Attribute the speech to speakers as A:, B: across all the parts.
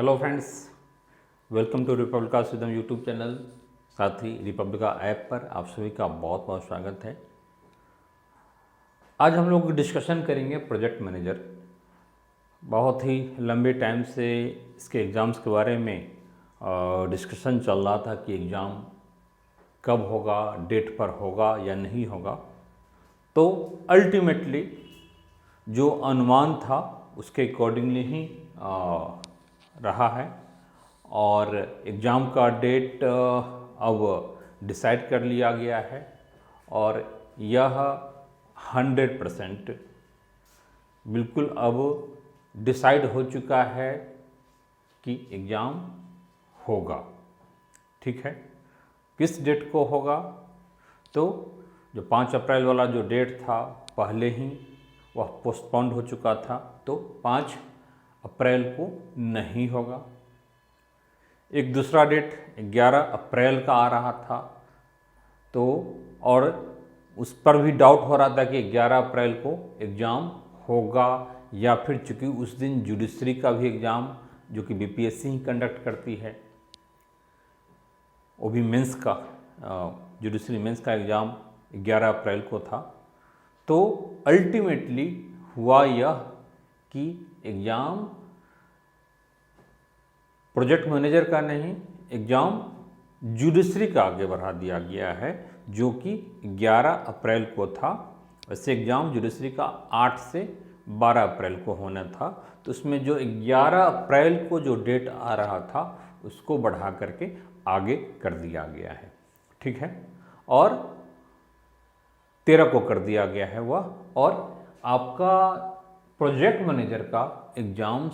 A: Hello friends, welcome to Republica Siddham YouTube channel. साथ ही Republica app पर आप सभी का बहुत बहुत स्वागत है। आज हम लोग डिस्कशन करेंगे प्रोजेक्ट मैनेजर। बहुत ही लंबे टाइम से इसके एग्ज़ाम्स के बारे में डिस्कशन चल रहा था कि एग्ज़ाम कब होगा, डेट पर होगा या नहीं होगा। तो अल्टीमेटली जो अनुमान था उसके अकॉर्डिंगली ही रहा है और एग्ज़ाम का डेट अब डिसाइड कर लिया गया है और यह 100% बिल्कुल अब डिसाइड हो चुका है कि एग्ज़ाम होगा। ठीक है, किस डेट को होगा? तो जो 5 अप्रैल वाला जो डेट था पहले ही वह पोस्टपोन्ड हो चुका था, तो 5 अप्रैल को नहीं होगा। एक दूसरा डेट 11 अप्रैल का आ रहा था, तो और उस पर भी डाउट हो रहा था कि 11 अप्रैल को एग्ज़ाम होगा या फिर, चूँकि उस दिन जुडिशरी का भी एग्ज़ाम जो कि बीपीएससी ही कंडक्ट करती है, वो भी मेंस का जुडिशरी मेंस का एग्ज़ाम 11 अप्रैल को था। तो अल्टीमेटली हुआ यह कि एग्ज़ाम प्रोजेक्ट मैनेजर का नहीं, एग्ज़ाम जुडिशरी का आगे बढ़ा दिया गया है, जो कि 11 अप्रैल को था। वैसे एग्ज़ाम जुडिशरी का 8 से 12 अप्रैल को होना था, तो उसमें जो 11 अप्रैल को जो डेट आ रहा था उसको बढ़ा करके आगे कर दिया गया है। ठीक है, और 13 को कर दिया गया है वह। और आपका प्रोजेक्ट मैनेजर का एग्ज़ाम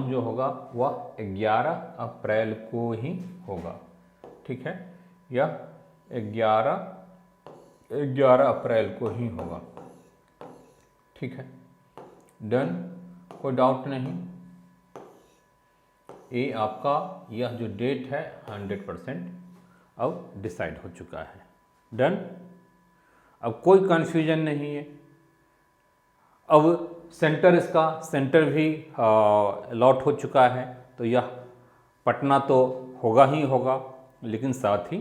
A: जो होगा वह 11 अप्रैल को ही होगा। ठीक है, यह 11 अप्रैल को ही होगा। ठीक है, डन, कोई डाउट नहीं। ये आपका यह जो डेट है 100% अब डिसाइड हो चुका है। डन, अब कोई कन्फ्यूजन नहीं है। अब सेंटर भी अलॉट हो चुका है, तो यह पटना तो होगा ही होगा, लेकिन साथ ही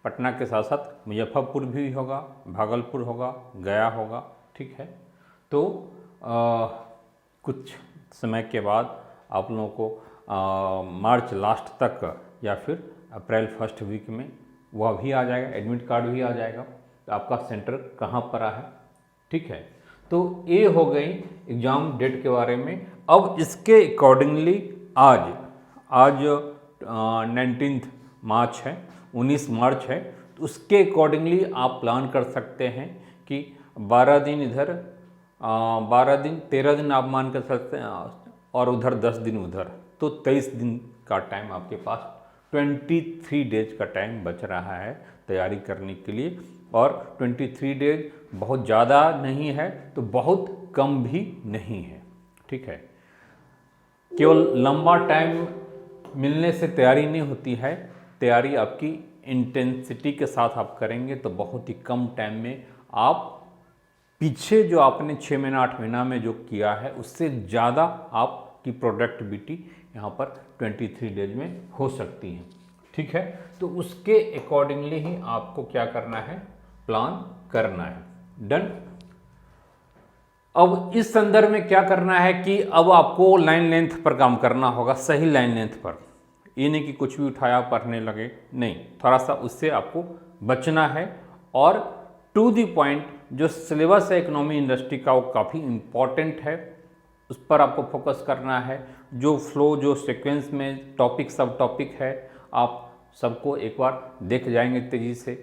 A: पटना के साथ साथ मुजफ्फरपुर भी होगा, भागलपुर होगा, गया होगा। ठीक है, तो कुछ समय के बाद आप लोगों को मार्च लास्ट तक या फिर अप्रैल फर्स्ट वीक में वह भी आ जाएगा, एडमिट कार्ड भी आ जाएगा तो आपका सेंटर कहाँ पर है। ठीक है, तो ये हो गई एग्ज़ाम डेट के बारे में। अब इसके अकॉर्डिंगली आज 19 मार्च है, 19 मार्च है, तो उसके अकॉर्डिंगली आप प्लान कर सकते हैं कि 12 दिन इधर, 13 दिन आप मान कर सकते हैं और उधर 10 दिन उधर, तो 23 दिन का टाइम आपके पास, 23 डेज का टाइम बच रहा है तैयारी करने के लिए। और 23 डेज बहुत ज़्यादा नहीं है तो बहुत कम भी नहीं है। ठीक है, केवल लंबा टाइम मिलने से तैयारी नहीं होती है, तैयारी आपकी इंटेंसिटी के साथ आप करेंगे तो बहुत ही कम टाइम में आप पीछे जो आपने 6 महीना 8 महीना में जो किया है उससे ज़्यादा आपकी प्रोडक्टिविटी यहाँ पर 23 डेज में हो सकती है। ठीक है, तो उसके अकॉर्डिंगली ही आपको क्या करना है, प्लान करना है। डन। अब इस संदर्भ में क्या करना है कि अब आपको लाइन लेंथ पर काम करना होगा, सही लाइन लेंथ पर। ये नहीं कि कुछ भी उठाया पढ़ने लगे, नहीं, थोड़ा सा उससे आपको बचना है। और टू दी पॉइंट जो सिलेबस है इकोनॉमी इंडस्ट्री का वो काफ़ी इम्पॉर्टेंट है, उस पर आपको फोकस करना है। जो फ्लो, जो सीक्वेंस में टॉपिक सब टॉपिक है, आप सबको एक बार देख जाएंगे तेज़ी से।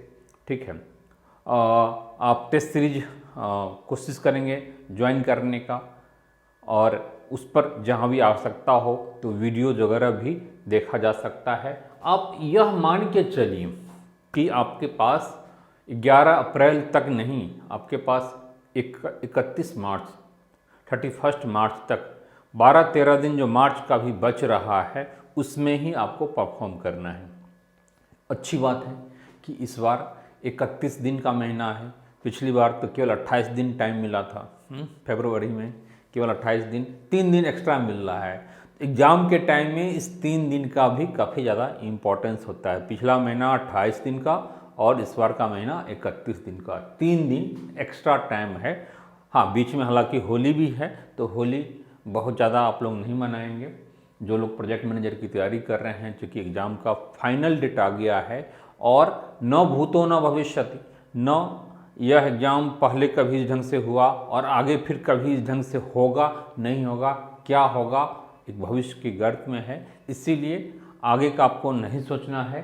A: ठीक है, आप टेस्ट सीरीज कोशिश करेंगे ज्वाइन करने का, और उस पर जहाँ भी आवश्यकता हो तो वीडियो वगैरह भी देखा जा सकता है। आप यह मान के चलिए कि आपके पास 11 अप्रैल तक नहीं, आपके पास 31 मार्च 31 मार्च तक 12-13 दिन जो मार्च का भी बच रहा है उसमें ही आपको परफॉर्म करना है। अच्छी बात है कि इस बार 31 दिन का महीना है, पिछली बार तो केवल 28 दिन टाइम मिला था। फरवरी में केवल 28 दिन, 3 दिन एक्स्ट्रा मिल रहा है, एग्ज़ाम के टाइम में इस 3 दिन का भी काफ़ी ज़्यादा इम्पोर्टेंस होता है। पिछला महीना 28 दिन का और इस बार का महीना 31 दिन का, 3 दिन एक्स्ट्रा टाइम है। हाँ, बीच में हालांकि होली भी है, तो होली बहुत ज़्यादा आप लोग नहीं मनाएंगे। जो लोग प्रोजेक्ट मैनेजर की तैयारी कर रहे हैं, चूँकि एग्ज़ाम का फाइनल डेट आ गया है और न भूतो न भविष्यति, न यह एग्ज़ाम पहले कभी इस ढंग से हुआ और आगे फिर कभी इस ढंग से होगा नहीं होगा, क्या होगा, एक भविष्य की गर्त में है। इसीलिए आगे का आपको नहीं सोचना है,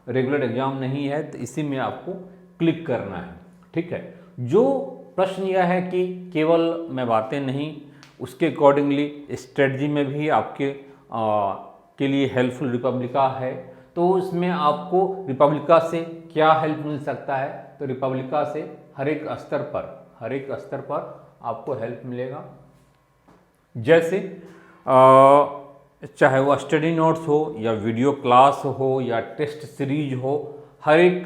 A: रेगुलर एग्ज़ाम नहीं है तो इसी में आपको क्लिक करना है। ठीक है, जो प्रश्न यह है कि केवल मैं बातें नहीं, उसके अकॉर्डिंगली स्ट्रेटजी में भी आपके के लिए हेल्पफुल रिपब्लिका है। तो उसमें आपको रिपब्लिका से क्या हेल्प मिल सकता है, तो रिपब्लिका से हर एक स्तर पर आपको हेल्प मिलेगा। जैसे चाहे वह स्टडी नोट्स हो या वीडियो क्लास हो या टेस्ट सीरीज हो, हर एक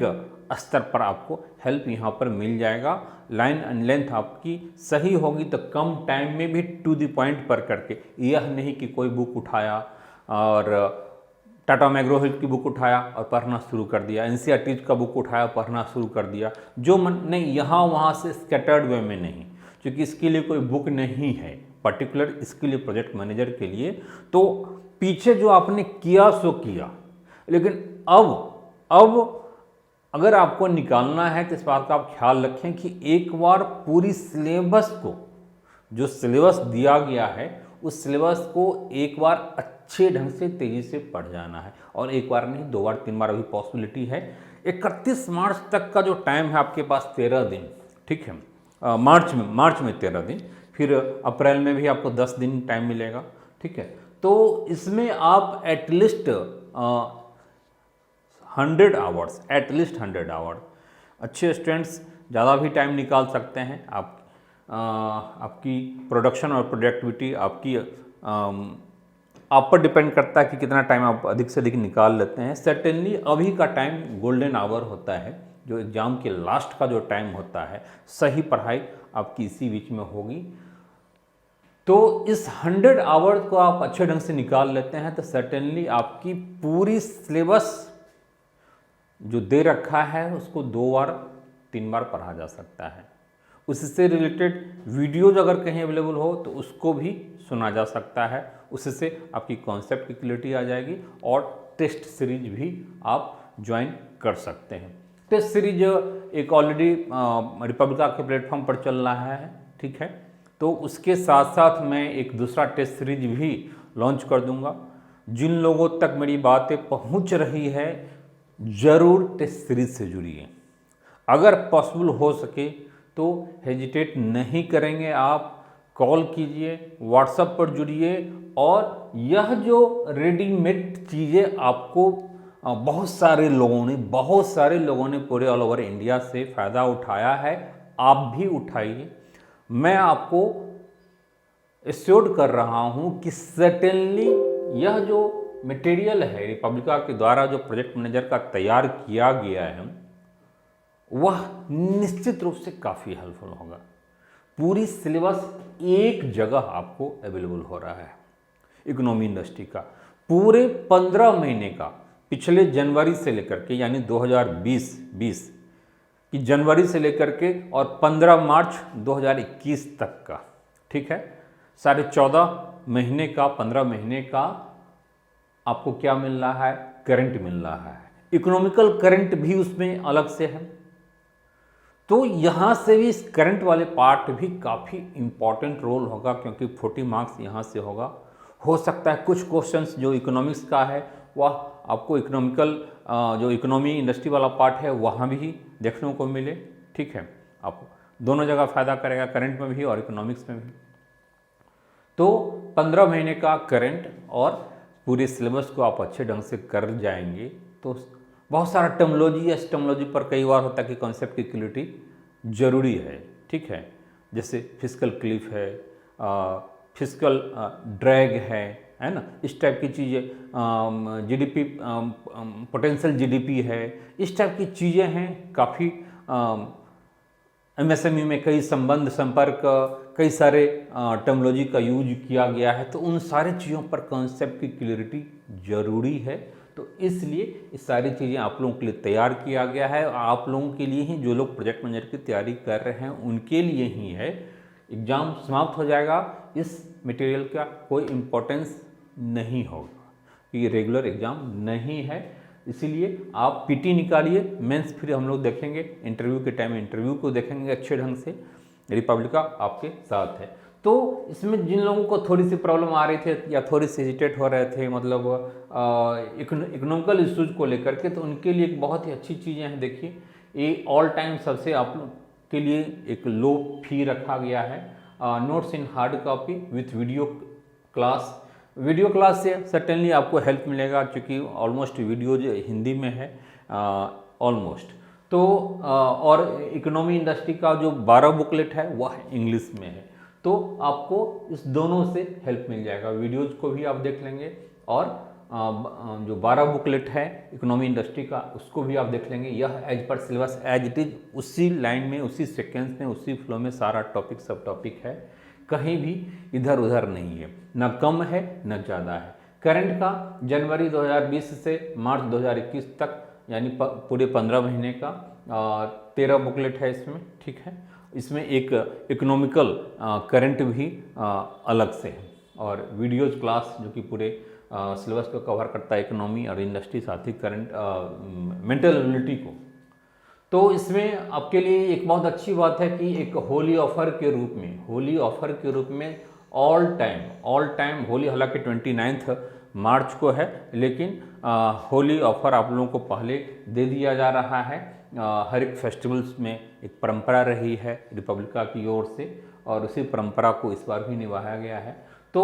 A: स्तर पर आपको हेल्प यहाँ पर मिल जाएगा। लाइन एंड लेंथ आपकी सही होगी तो कम टाइम में भी टू द पॉइंट पर करके, यह नहीं कि कोई बुक उठाया और टाटा मैग्रो हिल की बुक उठाया और पढ़ना शुरू कर दिया, एनसीईआरटी का बुक उठाया पढ़ना शुरू कर दिया, जो मन नहीं, यहाँ वहाँ से स्कैटर्ड वे में नहीं, क्योंकि इसके लिए कोई बुक नहीं है पर्टिकुलर इसके लिए प्रोजेक्ट मैनेजर के लिए। तो पीछे जो आपने किया सो किया, लेकिन अब अगर आपको निकालना है तो इस बात का आप ख्याल रखें कि एक बार पूरी सिलेबस को, जो सिलेबस दिया गया है उस सिलेबस को एक बार अच्छे ढंग से तेज़ी से पढ़ जाना है। और एक बार नहीं, 2 बार 3 बार अभी पॉसिबिलिटी है। 31 मार्च तक का जो टाइम है आपके पास 13 दिन, ठीक है, मार्च में 13 दिन, फिर अप्रैल में भी आपको 10 दिन टाइम मिलेगा। ठीक है, तो इसमें आप एटलीस्ट 100 आवर्स, एटलीस्ट 100 आवर्स, अच्छे स्टूडेंट्स ज़्यादा भी टाइम निकाल सकते हैं। आपकी प्रोडक्शन और प्रोडक्टिविटी आपकी आप पर डिपेंड करता है कि कितना टाइम आप अधिक से अधिक निकाल लेते हैं। सर्टेनली अभी का टाइम गोल्डन आवर होता है, जो एग्ज़ाम के लास्ट का जो टाइम होता है, सही पढ़ाई आपकी इसी बीच में होगी। तो इस 100 आवर्स को आप अच्छे ढंग से निकाल लेते हैं तो सर्टेनली आपकी पूरी सिलेबस जो दे रखा है उसको 2 बार 3 बार पढ़ा जा सकता है। उससे रिलेटेड वीडियोज अगर कहीं अवेलेबल हो तो उसको भी सुना जा सकता है, उससे आपकी कॉन्सेप्ट की क्लियरिटी आ जाएगी। और टेस्ट सीरीज भी आप ज्वाइन कर सकते हैं। टेस्ट सीरीज एक ऑलरेडी रिपब्लिका के प्लेटफॉर्म पर चल रहा है, ठीक है, तो उसके साथ साथ मैं एक दूसरा टेस्ट सीरीज भी लॉन्च कर दूंगा। जिन लोगों तक मेरी बातें पहुंच रही है ज़रूर टेस्ट सीरीज से जुड़िए। अगर पॉसिबल हो सके तो हेजिटेट नहीं करेंगे, आप कॉल कीजिए, व्हाट्सएप पर जुड़िए। और यह जो रेडीमेड चीज़ें आपको बहुत सारे लोगों ने पूरे ऑल ओवर इंडिया से फ़ायदा उठाया है, आप भी उठाइए। मैं आपको एश्योर्ड कर रहा हूँ कि सर्टेनली यह जो मटेरियल है रिपब्लिका के द्वारा जो प्रोजेक्ट मैनेजर का तैयार किया गया है वह निश्चित रूप से काफ़ी हेल्पफुल होगा। पूरी सिलेबस एक जगह आपको अवेलेबल हो रहा है। इकोनॉमी इंडस्ट्री का पूरे 15 महीने का, पिछले जनवरी से लेकर के यानी 2020 की जनवरी से लेकर के और 15 मार्च 2021 तक का, ठीक है, 14.5 महीने का, 15 महीने का आपको क्या मिल रहा है, करंट मिल रहा है। इकोनॉमिकल करंट भी उसमें अलग से है। तो यहाँ से भी इस करंट वाले पार्ट भी काफ़ी इम्पॉर्टेंट रोल होगा, क्योंकि 40 मार्क्स यहाँ से होगा। हो सकता है कुछ क्वेश्चंस जो इकोनॉमिक्स का है वह आपको इकोनॉमिकल जो इकोनॉमी इंडस्ट्री वाला पार्ट है वहाँ भी देखने को मिले, ठीक है, आप दोनों जगह फ़ायदा करेगा, करंट में भी और इकोनॉमिक्स में भी। तो 15 महीने का करंट और पूरे सिलेबस को आप अच्छे ढंग से कर जाएंगे तो बहुत सारा टर्मोलॉजी, इस टर्मोलॉजी पर कई बार होता है कि कॉन्सेप्ट की क्लियरिटी जरूरी है, ठीक है, जैसे फिस्कल क्लिफ है, फिस्कल ड्रैग है ना, इस टाइप की चीज़ें, जीडीपी पोटेंशियल जीडीपी है, इस टाइप की चीज़ें हैं, काफ़ी एमएसएमई में कई संबंध, संपर्क, कई सारे टर्मोलॉजी का यूज किया गया है, तो उन सारी चीज़ों पर कॉन्सेप्ट की क्लियरिटी जरूरी है। तो इसलिए ये सारी चीज़ें आप लोगों के लिए तैयार किया गया है, और आप लोगों के लिए ही, जो लोग प्रोजेक्ट मैनेजर की तैयारी कर रहे हैं उनके लिए ही है। एग्ज़ाम समाप्त हो जाएगा, इस मटेरियल का कोई इम्पोर्टेंस नहीं होगा, ये रेगुलर एग्ज़ाम नहीं है। इसीलिए आप पीटी निकालिए, मेंस फिर हम लोग देखेंगे, इंटरव्यू के टाइम इंटरव्यू को देखेंगे अच्छे ढंग से। रिपब्लिका आपके साथ है। तो इसमें जिन लोगों को थोड़ी सी प्रॉब्लम आ रही थी या थोड़ी सी हेजिटेट हो रहे थे, मतलब इकोनॉमिकल इश्यूज को लेकर के, तो उनके लिए एक बहुत ही अच्छी चीज़ें हैं। देखिए, ये ऑल टाइम सबसे आप लोग के लिए एक लो फी रखा गया है। Notes in hard copy with video class. Video class से सर्टेनली आपको हेल्प मिलेगा, क्योंकि ऑलमोस्ट वीडियो जो हिंदी में है ऑलमोस्ट। तो और इकोनॉमी इंडस्ट्री का जो 12 बुकलेट है वह इंग्लिश में है, तो आपको इस दोनों से हेल्प मिल जाएगा। वीडियोज़ को भी आप देख लेंगे, और जो 12 बुकलेट है इकोनॉमी इंडस्ट्री का उसको भी आप देख लेंगे। यह एज पर सिलेबस एज इट इज, उसी लाइन में, उसी सेकेंस में, उसी फ्लो में सारा टॉपिक सब टॉपिक है, कहीं भी इधर उधर नहीं है, न कम है न ज़्यादा है। करंट का जनवरी 2020 से मार्च 2021 तक, यानी पूरे 15 महीने का 13 बुकलेट है इसमें, ठीक है। इसमें एक इकोनॉमिकल करंट भी अलग से है, और वीडियोज क्लास जो कि पूरे सिलेबस को कवर करता है, इकोनॉमी और इंडस्ट्री, साथ ही करंट मेंटल एबिलिटी को। तो इसमें आपके लिए एक बहुत अच्छी बात है कि एक होली ऑफर के रूप में ऑल टाइम होली, हालांकि 29 मार्च को है, लेकिन होली ऑफर आप लोगों को पहले दे दिया जा रहा है। हर एक फेस्टिवल्स में एक परंपरा रही है रिपब्लिका की ओर से, और उसी परंपरा को इस बार भी निभाया गया है। तो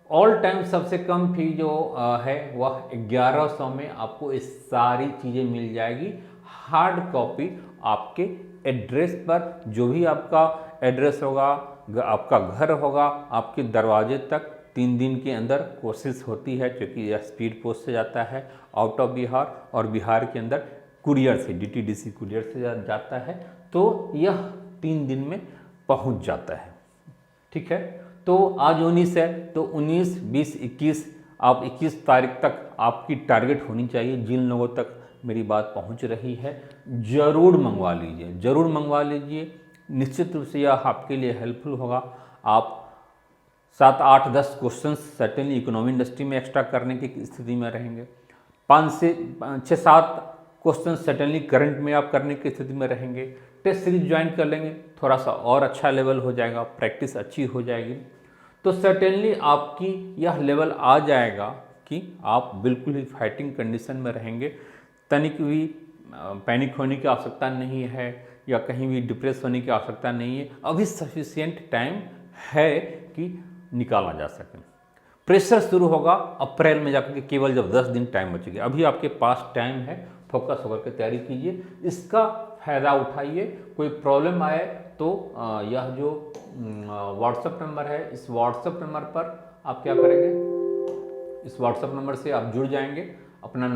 A: ऑल टाइम सबसे कम फी जो है वह 1100 में आपको इस सारी चीज़ें मिल जाएगी। हार्ड कॉपी आपके एड्रेस पर, जो भी आपका एड्रेस होगा, आपका घर होगा, आपके दरवाजे तक 3 दिन के अंदर कोशिश होती है, क्योंकि यह स्पीड पोस्ट से जाता है आउट ऑफ बिहार, और बिहार के अंदर कुरियर से, डीटीडीसी कुरियर से जाता है, तो यह 3 दिन में पहुंच जाता है, ठीक है। तो आज 19 है, तो 19, 20, 21, आप 21 तारीख तक आपकी टारगेट होनी चाहिए। जिन लोगों तक मेरी बात पहुंच रही है, ज़रूर मंगवा लीजिए। निश्चित रूप से यह आपके लिए हेल्पफुल होगा। आप 7, 8, 10 क्वेश्चन सर्टेनली इकोनॉमी इंडस्ट्री में एक्स्ट्रा करने की स्थिति में रहेंगे। 5 से 6, 7 क्वेश्चन सर्टेनली करंट में आप करने की स्थिति में रहेंगे। टेस्ट सीरीज ज्वाइन कर लेंगे, थोड़ा सा और अच्छा लेवल हो जाएगा, प्रैक्टिस अच्छी हो जाएगी, तो सर्टेनली आपकी यह लेवल आ जाएगा कि आप बिल्कुल ही फाइटिंग कंडीशन में रहेंगे। तनिक भी पैनिक होने की आवश्यकता नहीं है, या कहीं भी डिप्रेस होने की आवश्यकता नहीं है। अभी सफिशिएंट टाइम है कि निकाला जा सके। प्रेशर शुरू होगा अप्रैल में जाकर के, केवल जब 10 दिन टाइम बचेगा। अभी आपके पास टाइम है, फोकस होकर के तैयारी कीजिए, इसका फायदा उठाइए। कोई प्रॉब्लम आए तो यह जो व्हाट्सएप नंबर है, इस व्हाट्सएप नंबर पर आप क्या करेंगे, इस व्हाट्सएप नंबर से आप जुड़ जाएंगे। अपना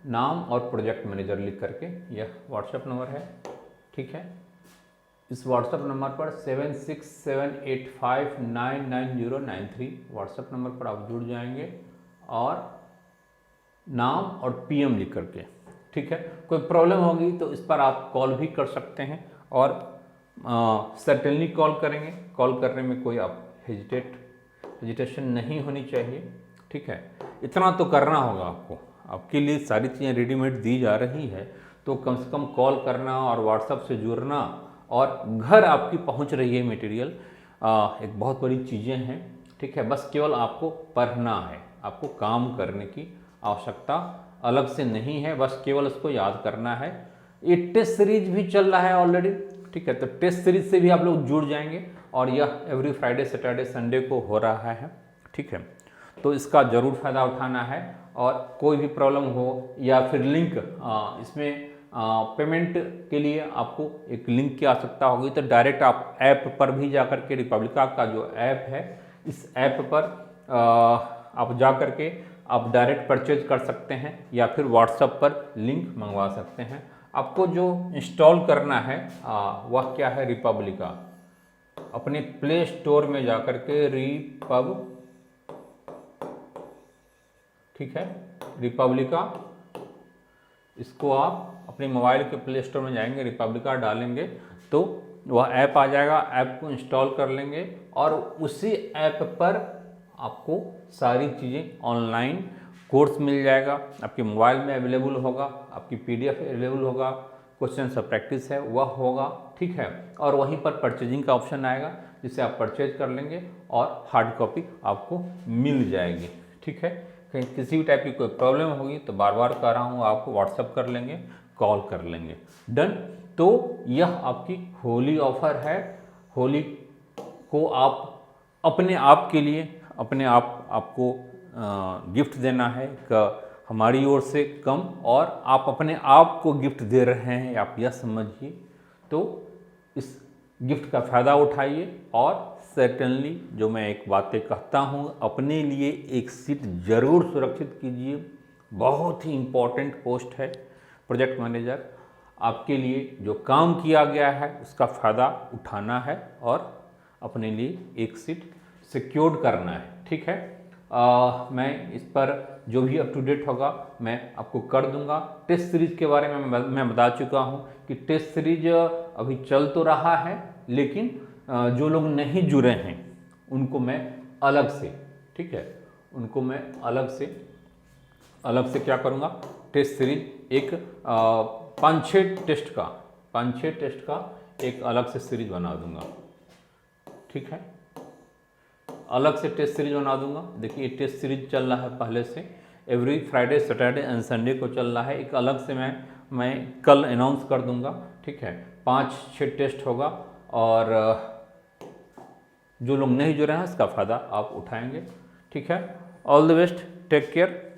A: नाम और प्रोजेक्ट मैनेजर लिख करके, यह व्हाट्सएप नंबर है, ठीक है। इस व्हाट्सएप नंबर पर 7678599093 व्हाट्सएप नंबर पर आप जुड़ जाएंगे, और नाम और पीएम लिख करके, ठीक है। कोई प्रॉब्लम होगी तो इस पर आप कॉल भी कर सकते हैं, और सर्टेनली कॉल करेंगे। कॉल करने में कोई आप हेजिटेशन नहीं होनी चाहिए, ठीक है। इतना तो करना होगा आपको, आपके लिए सारी चीज़ें रेडीमेड दी जा रही है, तो कम से कम कॉल करना और व्हाट्सएप से जुड़ना, और घर आपकी पहुंच रही है मटेरियल, एक बहुत बड़ी चीज़ें हैं, ठीक है। बस केवल आपको पढ़ना है, आपको काम करने की आवश्यकता अलग से नहीं है, बस केवल उसको याद करना है। ये टेस्ट सीरीज भी चल रहा है ऑलरेडी, ठीक है, तो टेस्ट सीरीज से भी आप लोग जुड़ जाएंगे, और यह एवरी फ्राइडे, सैटरडे, संडे को हो रहा है, ठीक है। तो इसका ज़रूर फ़ायदा उठाना है, और कोई भी प्रॉब्लम हो या फिर लिंक, इसमें पेमेंट के लिए आपको एक लिंक की आवश्यकता होगी, तो डायरेक्ट आप ऐप पर भी जाकर के, रिपब्लिका का जो ऐप है, इस ऐप पर आप जा करके आप डायरेक्ट परचेज कर सकते हैं, या फिर व्हाट्सएप पर लिंक मंगवा सकते हैं। आपको जो इंस्टॉल करना है वह क्या है, रिपब्लिका। अपने प्ले स्टोर में जाकर के ठीक है, रिपब्लिका, इसको आप अपने मोबाइल के प्ले स्टोर में जाएंगे, रिपब्लिका डालेंगे तो वह ऐप आ जाएगा। ऐप को इंस्टॉल कर लेंगे और उसी ऐप पर आपको सारी चीज़ें ऑनलाइन कोर्स मिल जाएगा, आपके मोबाइल में अवेलेबल होगा, आपकी PDF अवेलेबल होगा, क्वेश्चन सब प्रैक्टिस है वह होगा, ठीक है। और वहीं पर परचेजिंग का ऑप्शन आएगा जिसे आप परचेज कर लेंगे और हार्ड कॉपी आपको मिल जाएगी, ठीक है। कहीं किसी भी टाइप की कोई प्रॉब्लम होगी तो बार बार कह रहा हूँ, आपको व्हाट्सअप कर लेंगे, कॉल कर लेंगे, डन। तो यह आपकी होली ऑफर है। होली को आप अपने आप के लिए अपने आपको गिफ्ट देना है, हमारी ओर से कम, और आप अपने आप को गिफ्ट दे रहे हैं, आप यह समझिए। तो इस गिफ्ट का फ़ायदा उठाइए और सर्टेनली जो मैं एक बातें कहता हूँ, अपने लिए एक सीट ज़रूर सुरक्षित कीजिए। बहुत ही इम्पोर्टेंट पोस्ट है प्रोजेक्ट मैनेजर। आपके लिए जो काम किया गया है उसका फ़ायदा उठाना है और अपने लिए एक सीट सिक्योर करना है, ठीक है। मैं इस पर जो भी अप टू डेट होगा मैं आपको कर दूंगा। टेस्ट सीरीज के बारे में मैं बता चुका हूँ कि टेस्ट सीरीज अभी चल तो रहा है, लेकिन जो लोग नहीं जुड़े हैं उनको मैं अलग से, ठीक है, उनको मैं अलग से क्या करूँगा, टेस्ट सीरीज एक 5-6 टेस्ट का एक अलग से सीरीज बना दूंगा, ठीक है। अलग से टेस्ट सीरीज बना दूंगा। देखिए टेस्ट सीरीज चल रहा है पहले से, every Friday Saturday and Sunday को चल रहा है। एक अलग से मैं कल अनाउंस कर दूंगा, ठीक है। 5-6 टेस्ट होगा और जो लोग नहीं जुड़े हैं इसका फ़ायदा आप उठाएंगे, ठीक है। All the best, take care.